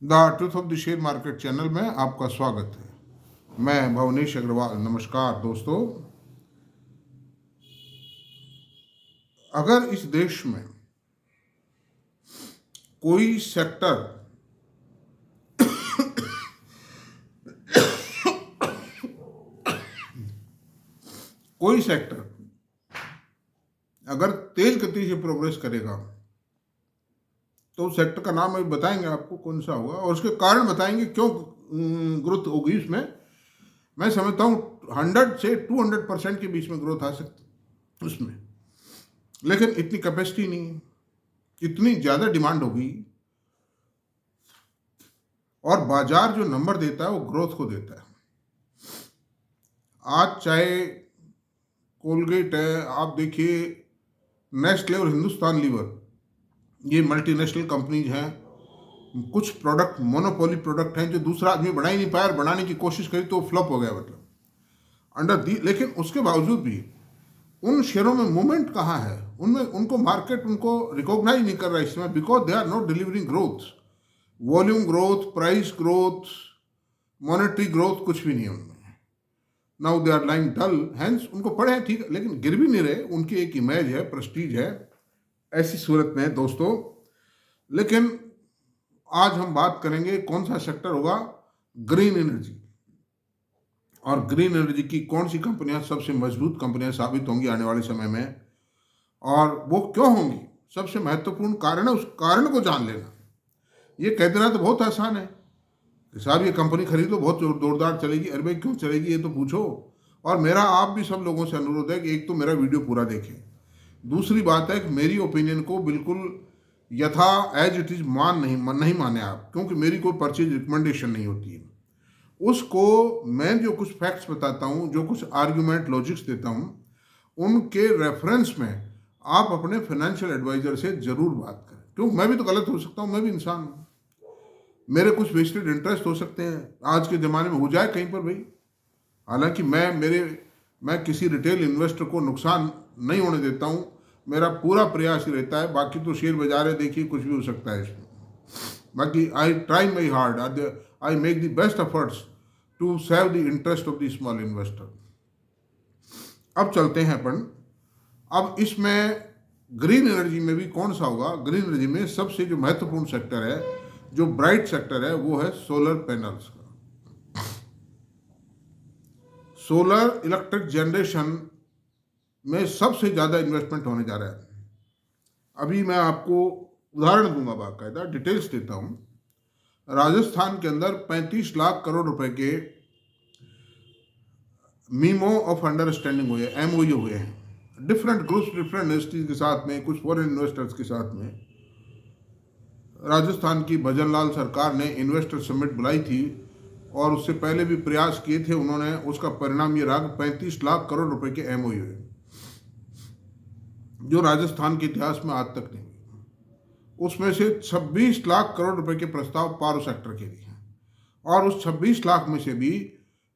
The truth of the share market channel में आपका स्वागत है। मैं भवनेश अग्रवाल। नमस्कार दोस्तों। अगर इस देश में कोई सेक्टर कोई सेक्टर अगर तेज गति से प्रोग्रेस करेगा तो उस सेक्टर का नाम अभी बताएंगे आपको कौन सा होगा, और उसके कारण बताएंगे क्यों ग्रोथ होगी उसमें। मैं समझता हूँ 100 से 200% के बीच में ग्रोथ आ सकती उसमें, लेकिन इतनी कैपेसिटी नहीं, इतनी ज़्यादा डिमांड होगी, और बाजार जो नंबर देता है वो ग्रोथ को देता है। आज चाहे कोलगेट है, आप देखिए नेस्ले और हिंदुस्तान लीवर, ये मल्टीनेशनल कंपनीज हैं। कुछ प्रोडक्ट मोनोपोली प्रोडक्ट हैं जो दूसरा आदमी बना ही नहीं पाया, और बनाने की कोशिश करी तो फ्लॉप हो गया, मतलब अंडर दी। लेकिन उसके बावजूद भी उन शेयरों में मूवमेंट कहाँ है, उनमें उनको मार्केट उनको रिकॉग्नाइज नहीं कर रहा है इस समय, because they are not delivering growth, volume growth, price growth, monetary growth, कुछ भी नहीं है उनमें। Now they are lying dull, hence उनको पड़े हैं ठीक, लेकिन गिर भी नहीं रहे। उनकी एक इमेज है, प्रेस्टीज है, ऐसी सूरत में दोस्तों। लेकिन आज हम बात करेंगे कौन सा सेक्टर होगा, ग्रीन एनर्जी। और ग्रीन एनर्जी की कौन सी कंपनियां सबसे मजबूत कंपनियां साबित होंगी आने वाले समय में, और वो क्यों होंगी। सबसे महत्वपूर्ण कारण है, उस कारण को जान लेना। ये कह देना तो बहुत आसान है कि साहब ये कंपनी खरीदो, बहुत जोरदार चलेगी। अरे भाई क्यों चलेगी ये तो पूछो। और मेरा आप भी सब लोगों से अनुरोध है कि एक तो मेरा वीडियो पूरा देखें, दूसरी बात है कि मेरी ओपिनियन को बिल्कुल यथा एज इट इज नहीं माने आप, क्योंकि मेरी कोई परचेज रिकमेंडेशन नहीं होती है। उसको मैं जो कुछ फैक्ट्स बताता हूँ, जो कुछ आर्ग्यूमेंट लॉजिक्स देता हूँ, उनके रेफरेंस में आप अपने फाइनेंशियल एडवाइजर से जरूर बात करें, क्योंकि मैं भी तो गलत हो सकता हूँ, मैं भी इंसान हूँ, मेरे कुछ वेस्टेड इंटरेस्ट हो सकते हैं। आज के ज़माने में हो जाए कहीं पर भाई। हालांकि मैं किसी रिटेल इन्वेस्टर को नुकसान नहीं होने देता हूँ, मेरा पूरा प्रयास ही रहता है। बाकी तो शेयर बाजार है, देखिए कुछ भी हो सकता है इसमें। बाकी I try my hard, I make the best efforts to save the interest of the small investor. अब चलते हैं अपन, अब इसमें ग्रीन एनर्जी में भी कौन सा होगा। ग्रीन एनर्जी में सबसे जो महत्वपूर्ण सेक्टर है, जो ब्राइट सेक्टर है, वो है सोलर पैनल्स का। सोलर इलेक्ट्रिक जनरेशन में सबसे ज़्यादा इन्वेस्टमेंट होने जा रहा है। अभी मैं आपको उदाहरण दूंगा, बाकायदा डिटेल्स देता हूँ। राजस्थान के अंदर 35 लाख करोड़ रुपए के मीमो ऑफ अंडरस्टैंडिंग हुए, एमओयू हुए हैं, डिफरेंट ग्रुप्स, डिफरेंट इंडस्ट्रीज के साथ में, कुछ फॉरेन इन्वेस्टर्स के साथ में। राजस्थान की भजनलाल सरकार ने इन्वेस्टर समिट बुलाई थी, और उससे पहले भी प्रयास किए थे उन्होंने। उसका परिणाम ये रहा कि 35 लाख करोड़ रुपए के एमओयू है, जो राजस्थान के इतिहास में आज तक नहीं हुई। उसमें से 26 लाख करोड़ रुपए के प्रस्ताव पावर सेक्टर के लिए हैं, और उस 26 लाख में से भी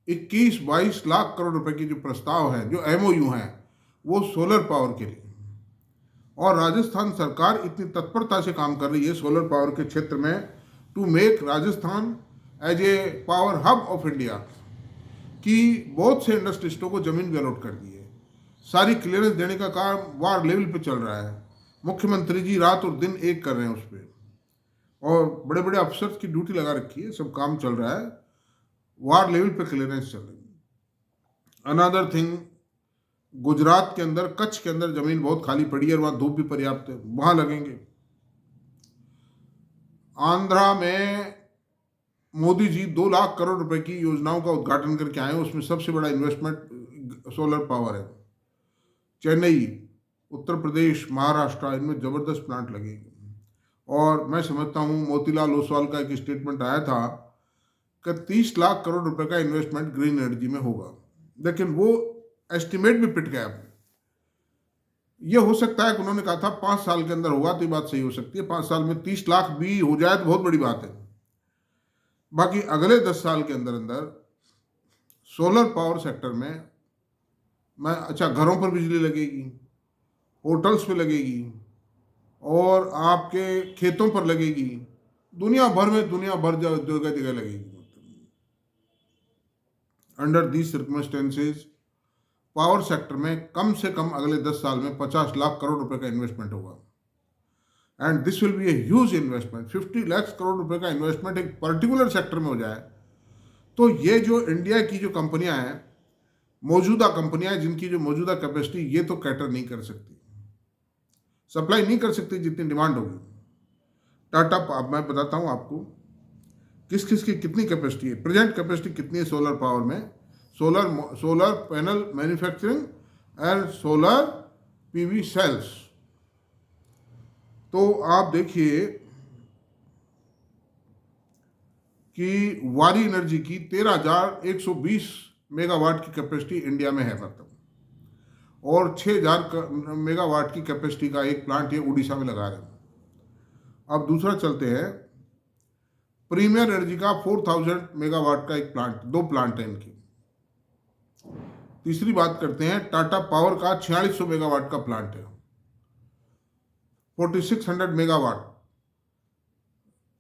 21-22 लाख करोड़ रुपए के जो प्रस्ताव हैं, जो एमओयू हैं, वो सोलर पावर के लिए। और राजस्थान सरकार इतनी तत्परता से काम कर रही है सोलर पावर के क्षेत्र में, to make Rajasthan as a power hub of India, कि बहुत से इंडस्ट्रिस्टों को जमीन भी अलॉट कर दी है। सारी क्लियरेंस देने का काम वार लेवल पे चल रहा है। मुख्यमंत्री जी रात और दिन एक कर रहे हैं उस पर, और बड़े बड़े अफसर्स की ड्यूटी लगा रखी है, सब काम चल रहा है, वार लेवल पे क्लियरेंस चल रही है। अनदर थिंग, गुजरात के अंदर, कच्छ के अंदर जमीन बहुत खाली पड़ी है, वहाँ धूप भी पर्याप्त है, वहाँ लगेंगे। आंध्रा में मोदी जी 2 लाख करोड़ रुपए की योजनाओं का उद्घाटन करके आए, उसमें सबसे बड़ा इन्वेस्टमेंट सोलर पावर है। चेन्नई, उत्तर प्रदेश, महाराष्ट्र, इनमें ज़बरदस्त प्लांट लगेंगे। और मैं समझता हूँ मोतीलाल ओसवाल का एक स्टेटमेंट आया था कि 30 लाख करोड़ रुपए का इन्वेस्टमेंट ग्रीन एनर्जी में होगा, लेकिन वो एस्टिमेट भी पिट गया। ये हो सकता है कि उन्होंने कहा था 5 साल के अंदर होगा, तो ये बात सही हो सकती है। 5 साल में 30 लाख भी हो जाए तो बहुत बड़ी बात है। बाकी अगले 10 साल के अंदर अंदर सोलर पावर सेक्टर में अच्छा, घरों पर बिजली लगेगी, होटल्स पे लगेगी, और आपके खेतों पर लगेगी, दुनिया भर जगह जगह लगेगी। Under these circumstances power sector में कम से कम अगले 10 साल में 50 लाख करोड़ रुपए का इन्वेस्टमेंट होगा। And this will be a huge investment. 50 lakh crore रुपए का इन्वेस्टमेंट एक पर्टिकुलर सेक्टर में हो जाए तो ये जो इंडिया की जो कंपनियां हैं, मौजूदा कंपनियां जिनकी जो मौजूदा कैपेसिटी, ये तो कैटर नहीं कर सकती, सप्लाई नहीं कर सकती जितनी डिमांड होगी। टाटा, अब मैं बताता हूं आपको किस किस की कितनी कैपेसिटी है, प्रेजेंट कैपेसिटी कितनी है सोलर पावर में, solar panel manufacturing and solar PV sales. तो आप देखिए कि वारी एनर्जी की 13,120 मेगावाट की कैपेसिटी इंडिया में है मतलब, और 6,000 मेगावाट की कैपेसिटी का एक प्लांट ये उड़ीसा में लगा रहे हैं। अब दूसरा चलते हैं, प्रीमियर एनर्जी का 4,000 मेगावाट का एक प्लांट, 2 प्लांट है इनकी। तीसरी बात करते हैं, टाटा पावर का 4600 मेगावाट का प्लांट है, 4600 मेगावाट।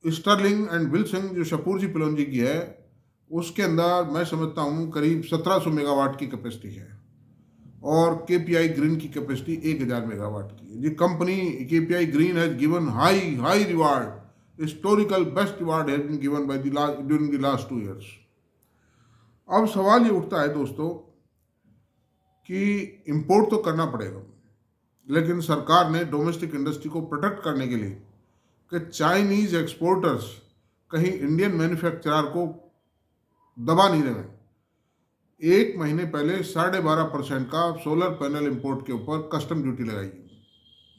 स्टर्लिंग एंड विल्सन जो शपूरजी पिलोंजी की है, उसके अंदर मैं समझता हूँ करीब 1700 मेगावाट की कैपेसिटी है, और केपीआई ग्रीन की कैपेसिटी 1000 मेगावाट की है। ये company KPI green has given high reward, historical best reward has been given by during the last 2 years। अब सवाल ये उठता है दोस्तों कि इंपोर्ट तो करना पड़ेगा, लेकिन सरकार ने डोमेस्टिक इंडस्ट्री को प्रोटेक्ट करने के लिए कि चाइनीज एक्सपोर्टर्स कहीं इंडियन मैन्युफैक्चरर को दबा नहीं रहे, 1 महीने पहले 12.5% का सोलर पैनल इंपोर्ट के ऊपर कस्टम ड्यूटी लगाई।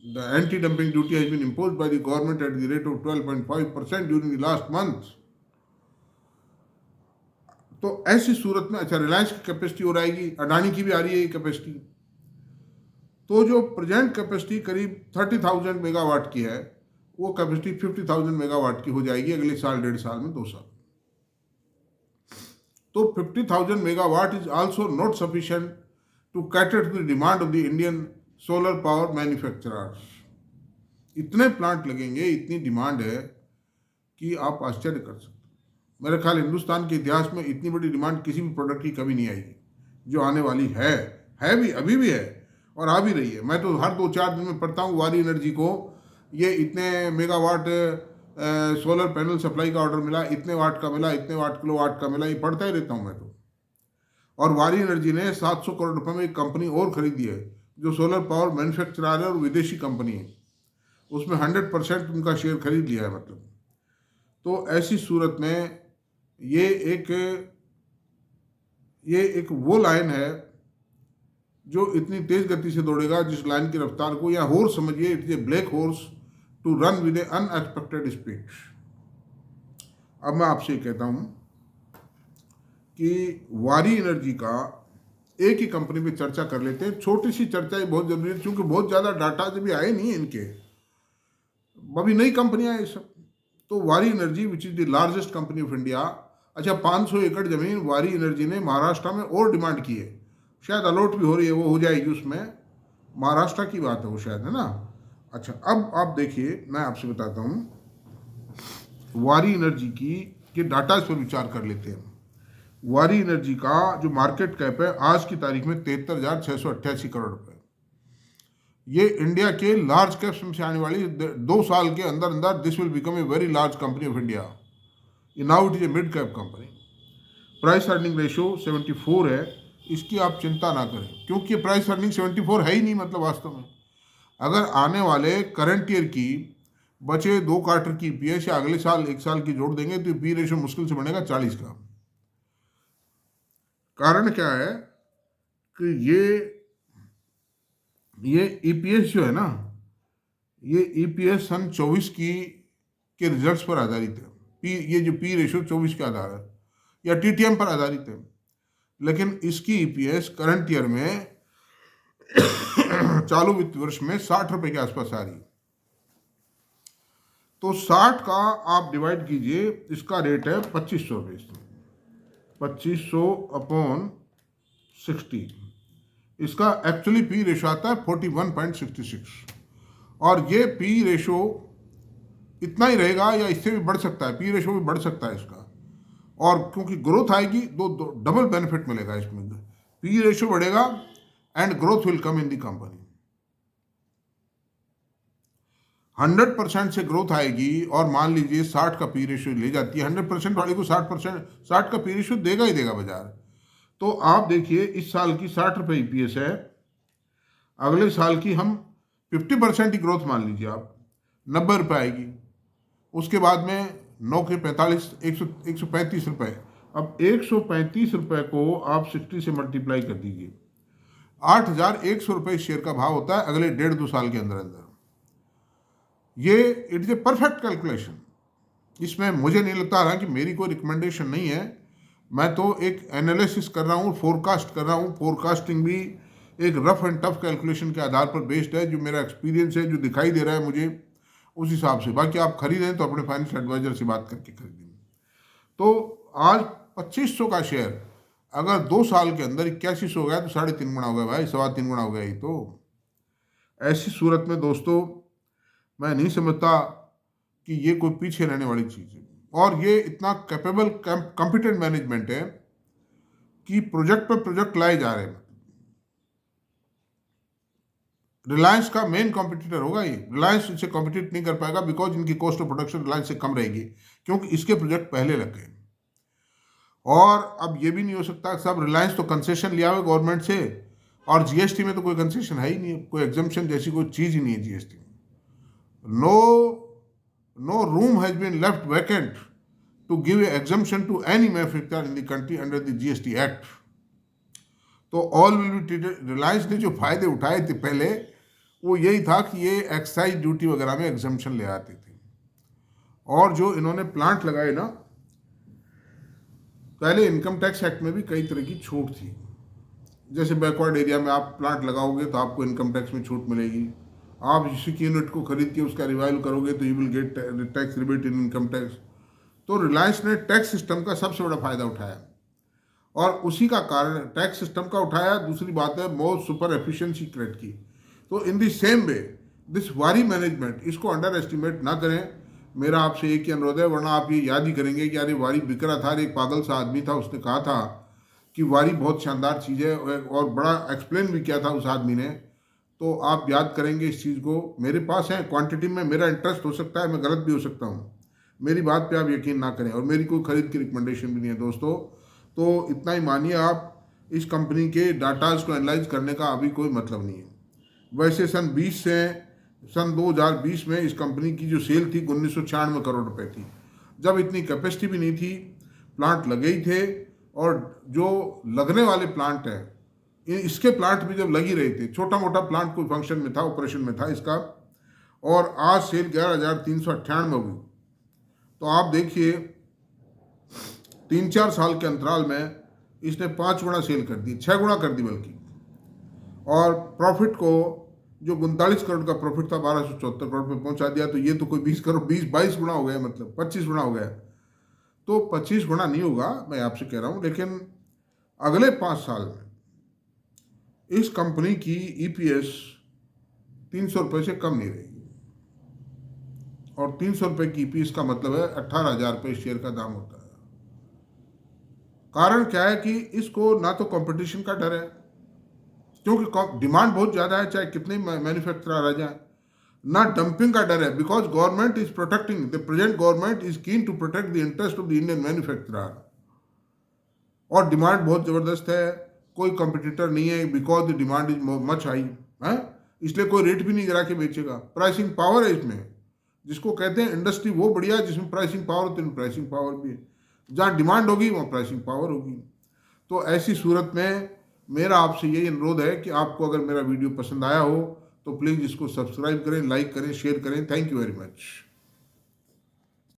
The anti dumping duty has been imposed by the government at the rate of 12.5% during the last month. तो ऐसी सूरत में, अच्छा रिलायंस की कैपेसिटी और आएगी, अडानी की भी आ रही है ये कैपेसिटी, तो जो प्रेजेंट कैपेसिटी करीब 30,000 मेगावाट की है, वो कैपेसिटी 50,000 मेगावाट की हो जाएगी अगले साल, 1.5 साल में, 2 साल। तो 50,000 megawatt is also not sufficient to cater to the demand of the Indian solar power manufacturers. इतने प्लांट लगेंगे, इतनी डिमांड है कि आप आश्चर्य कर सकते। मेरे ख्याल हिंदुस्तान के इतिहास में इतनी बड़ी डिमांड किसी भी प्रोडक्ट की कभी नहीं आएगी, जो आने वाली है भी, अभी भी है और आ भी रही है। मैं तो हर 2-4 दिन में पढ़ता हूँ वारी एनर्जी को ये इतने मेगावाट सोलर पैनल सप्लाई का ऑर्डर मिला, इतने वाट का मिला, इतने वाट किलो वाट का मिला, ये पढ़ता ही रहता हूँ मैं तो। और वारी एनर्जी ने 700 करोड़ रुपए में एक कंपनी और खरीदी है जो सोलर पावर मैन्युफैक्चरर है और विदेशी कंपनी है, उसमें 100% उनका शेयर खरीद लिया है मतलब। तो ऐसी सूरत में ये एक वो लाइन है जो इतनी तेज गति से दौड़ेगा, जिस लाइन की रफ्तार को, या हॉर्स समझिए, it is a black horse to run with a unexpected speed. अब मैं आपसे कहता हूं कि वारी एनर्जी का एक ही कंपनी पे चर्चा कर लेते हैं। छोटी सी चर्चा ही बहुत जरूरी है, क्योंकि बहुत ज़्यादा डाटा जब भी आए नहीं है इनके, अभी नई कंपनियां ये सब। तो वारी energy which is the largest company of India, अच्छा 500 एकड़ जमीन वारी एनर्जी ने महाराष्ट्र में और डिमांड की है, शायद अलॉट भी हो रही है, वो हो जाएगी उसमें, महाराष्ट्र की बात है वो शायद, है ना। अच्छा अब आप देखिए, मैं आपसे बताता हूँ वारी एनर्जी की के डाटा इस पर विचार कर लेते हैं। वारी एनर्जी का जो मार्केट कैप है आज की तारीख में 73,688 करोड़ रुपए। ये इंडिया के लार्ज कैप्स में से आने वाली 2 साल के अंदर अंदर this will become a very large company of India. Now it is A mid cap company. Price earning ratio 74 है, इसकी आप चिंता ना करें, क्योंकि प्राइस अर्निंग 74 है ही नहीं मतलब वास्तव में। अगर आने वाले करंट ईयर की बचे 2 क्वार्टर की पीएस या अगले साल 1 साल की जोड़ देंगे तो पी रेशियो मुश्किल से बनेगा 40 का। कारण क्या है कि ये ईपीएस जो है ना, ये ईपीएस सन 24 के रिजल्ट्स पर आधारित है। ये जो पी रेशियो 24 के आधार है या टीटीएम पर आधारित है, लेकिन इसकी ईपीएस करंट ईयर में चालू वित्त वर्ष में 60 रुपए के आसपास आ रही। तो 60 का आप डिवाइड कीजिए, इसका रेट है 2500 रुपये, 2500 अपॉन 60, इसका एक्चुअली पी रेशो आता है 41.66। और ये पी रेशो इतना ही रहेगा या इससे भी बढ़ सकता है, पी रेशो भी बढ़ सकता है इसका। और क्योंकि ग्रोथ आएगी दो डबल बेनिफिट मिलेगा इसमें, पी रेशो बढ़ेगा and growth will come in the company. 100% से ग्रोथ आएगी और मान लीजिए 60 का पी रेशो ले जाती है, 100% वाले को 60 का पी रेशो देगा ही देगा बाजार। तो आप देखिए इस साल की 60 रुपये ईपीएस है, अगले साल की हम 50% ही ग्रोथ मान लीजिए आप, 90 रुपये आएगी। उसके बाद में 9 के 45, 135 रुपये। अब 135 रुपये को आप 60 से मल्टीप्लाई कर दीजिए, 8,100 रुपये शेयर का भाव होता है अगले 1.5-2 साल के अंदर अंदर। ये it is a perfect calculation. इसमें मुझे नहीं लगता रहा कि मेरी कोई रिकमेंडेशन नहीं है, मैं तो एक एनालिसिस कर रहा हूँ, फोरकास्ट कर रहा हूँ। फोरकास्टिंग भी एक रफ एंड टफ कैलकुलेशन के आधार पर बेस्ड है, जो मेरा एक्सपीरियंस है, जो दिखाई दे रहा है मुझे उस हिसाब से। बाकी आप खरीदें तो अपने फाइनेंशियल एडवाइजर से बात करके खरीदें। तो आज 2500 का शेयर अगर 2 साल के अंदर 8100 हो गया तो 3.5 गुना हो गया भाई, 3.25 गुना हो गया। ये तो ऐसी सूरत में दोस्तों मैं नहीं समझता कि ये कोई पीछे रहने वाली चीज़ है। और ये इतना कैपेबल कॉम्पिटेंट मैनेजमेंट है कि प्रोजेक्ट पर प्रोजेक्ट लाए जा रहे हैं। रिलायंस का मेन कॉम्पिटिटर होगा ये, रिलायंस इनसे कॉम्पिटिट नहीं कर पाएगा बिकॉज इनकी कॉस्ट ऑफ प्रोडक्शन रिलायंस से कम रहेगी, क्योंकि इसके प्रोजेक्ट पहले लग गए। और अब ये भी नहीं हो सकता सब रिलायंस तो कंसेशन लिया हुआ गवर्नमेंट से, और जीएसटी में तो कोई कंसेशन है ही नहीं, कोई एग्जम्पशन जैसी कोई चीज़ ही नहीं है जीएसटी में। No room has been left vacant to give an exemption to any manufacturer in the country under the GST Act. तो all will be treated। Reliance ने जो फायदे उठाए थे पहले वो यही था कि ये एक्साइज ड्यूटी वगैरह में एग्जम्पशन ले आते थे। और जो इन्होंने प्लांट लगाए ना, पहले इनकम टैक्स एक्ट में भी कई तरह की छूट थी, जैसे बैकवर्ड एरिया में आप प्लांट लगाओगे तो आपको इनकम टैक्स में छूट मिलेगी, आप इसी की यूनिट को खरीद के उसका रिवाइव करोगे तो you will get tax rebate in income tax. तो रिलायंस ने टैक्स सिस्टम का सबसे बड़ा फायदा उठाया और उसी का कारण टैक्स सिस्टम का उठाया। दूसरी बात है मोर सुपर एफिशिएंसी क्रिएट की। तो इन दी सेम वे दिस वारी मैनेजमेंट, इसको अंडर एस्टिमेट ना करें, मेरा आपसे एक ही अनुरोध है, वरना आप ये याद ही करेंगे कि यार ये वारी बिक रहा था, एक पागल सा आदमी था, उसने कहा था कि वारी बहुत शानदार चीज़ है और बड़ा एक्सप्लेन भी किया था उस आदमी ने। तो आप याद करेंगे इस चीज़ को। मेरे पास है क्वांटिटी में, मेरा इंटरेस्ट हो सकता है, मैं गलत भी हो सकता हूँ, मेरी बात पे आप यकीन ना करें, और मेरी कोई खरीद की रिकमेंडेशन भी नहीं है दोस्तों। तो इतना ही मानिए आप, इस कंपनी के डाटाज को एनालाइज करने का अभी कोई मतलब नहीं है। वैसे सन 2020 में इस कंपनी की जो सेल थी 1996 करोड़ रुपए थी, जब इतनी कैपेसिटी भी नहीं थी, प्लांट लगे ही थे, और जो लगने वाले प्लांट हैं इसके प्लांट भी जब लगी रहे थे, छोटा मोटा प्लांट कोई फंक्शन में था, ऑपरेशन में था इसका, और आज सेल 11,398 होगी। तो आप देखिए 3-4 साल के अंतराल में इसने 5 गुना सेल कर दी, 6 गुना कर दी बल्कि। और प्रॉफिट को जो 39 करोड़ का प्रॉफिट था 1274 करोड़ पे पहुंचा दिया। तो ये तो कोई 22 गुना हो गया, मतलब 25 गुना हो गया। तो 25 गुना नहीं होगा, मैं आपसे कह रहा हूँ, लेकिन अगले 5 साल में इस कंपनी की ईपीएस 300 रुपये से कम नहीं रहेगी। और 300 रुपये की ईपीएस का मतलब है 18,000 रुपये शेयर का दाम होता है। कारण क्या है कि इसको ना तो कंपटीशन का डर है, क्योंकि डिमांड बहुत ज़्यादा है, चाहे कितने मैन्युफैक्चरर आ जाए, ना डंपिंग का डर है, because government is protecting, the present government is keen to protect the interest of the Indian manufacturer. और डिमांड बहुत ज़बरदस्त है, कोई कंपटीटर नहीं है, because the demand is much high है, इसलिए कोई रेट भी नहीं गिरा के बेचेगा। प्राइसिंग पावर है इसमें, जिसको कहते हैं इंडस्ट्री वो बढ़िया है जिसमें प्राइसिंग पावर होती है, प्राइसिंग पावर भी है, जहाँ डिमांड होगी वहाँ प्राइसिंग पावर होगी। तो ऐसी सूरत में मेरा आपसे यही अनुरोध है कि आपको अगर मेरा वीडियो पसंद आया हो तो प्लीज़ इसको सब्सक्राइब करें, लाइक करें, शेयर करें। Thank you very much.